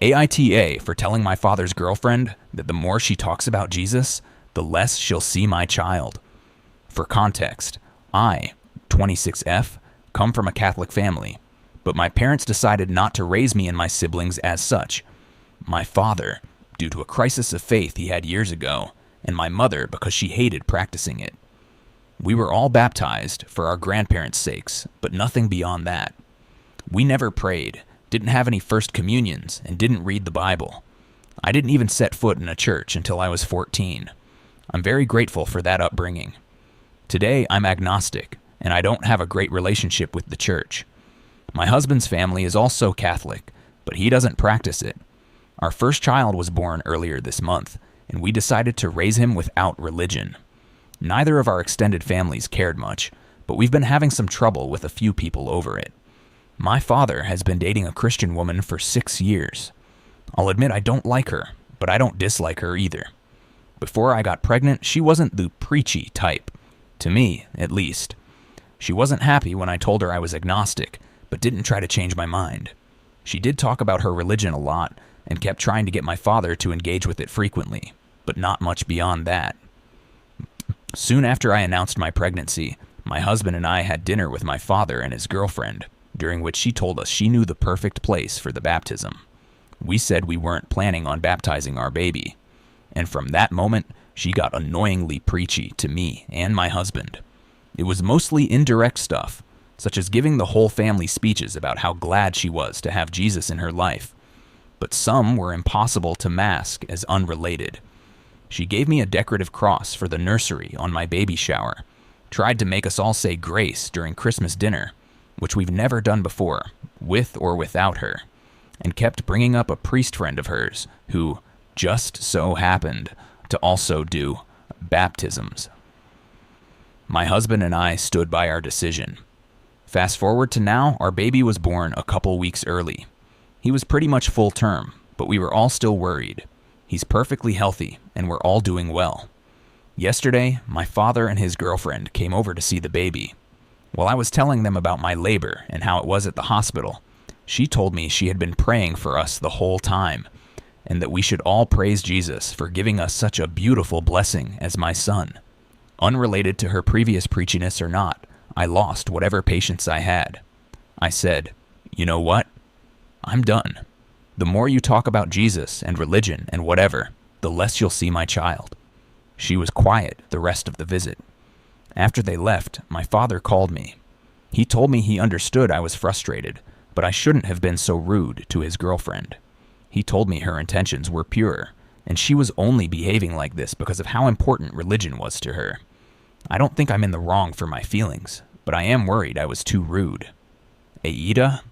AITA for telling my father's girlfriend that the more she talks about Jesus, the less she'll see my child. For context, I, 26F, come from a Catholic family, but my parents decided not to raise me and my siblings as such. My father, due to a crisis of faith he had years ago, and my mother because she hated practicing it. We were all baptized for our grandparents' sakes, but nothing beyond that. We never prayed, didn't have any first communions, and didn't read the Bible. I didn't even set foot in a church until I was 14. I'm very grateful for that upbringing. Today, I'm agnostic, and I don't have a great relationship with the church. My husband's family is also Catholic, but he doesn't practice it. Our first child was born earlier this month, and we decided to raise him without religion. Neither of our extended families cared much, but we've been having some trouble with a few people over it. My father has been dating a Christian woman for 6 years. I'll admit I don't like her, but I don't dislike her either. Before I got pregnant, she wasn't the preachy type. To me, at least. She wasn't happy when I told her I was agnostic, but didn't try to change my mind. She did talk about her religion a lot, and kept trying to get my father to engage with it frequently, but not much beyond that. Soon after I announced my pregnancy, my husband and I had dinner with my father and his girlfriend, during which she told us she knew the perfect place for the baptism. We said we weren't planning on baptizing our baby, and from that moment, she got annoyingly preachy to me and my husband. It was mostly indirect stuff, such as giving the whole family speeches about how glad she was to have Jesus in her life, but some were impossible to mask as unrelated. She gave me a decorative cross for the nursery on my baby shower, tried to make us all say grace during Christmas dinner, which we've never done before, with or without her, and kept bringing up a priest friend of hers who just so happened to also do baptisms. My husband and I stood by our decision. Fast forward to now, our baby was born a couple weeks early. He was pretty much full term, but we were all still worried. He's perfectly healthy, and we're all doing well. Yesterday, my father and his girlfriend came over to see the baby. While I was telling them about my labor and how it was at the hospital, she told me she had been praying for us the whole time, and that we should all praise Jesus for giving us such a beautiful blessing as my son. Unrelated to her previous preachiness or not, I lost whatever patience I had. I said, "You know what? I'm done. The more you talk about Jesus and religion and whatever, the less you'll see my child." She was quiet the rest of the visit. After they left, my father called me. He told me he understood I was frustrated, but I shouldn't have been so rude to his girlfriend. He told me her intentions were pure, and she was only behaving like this because of how important religion was to her. I don't think I'm in the wrong for my feelings, but I am worried I was too rude. AITA,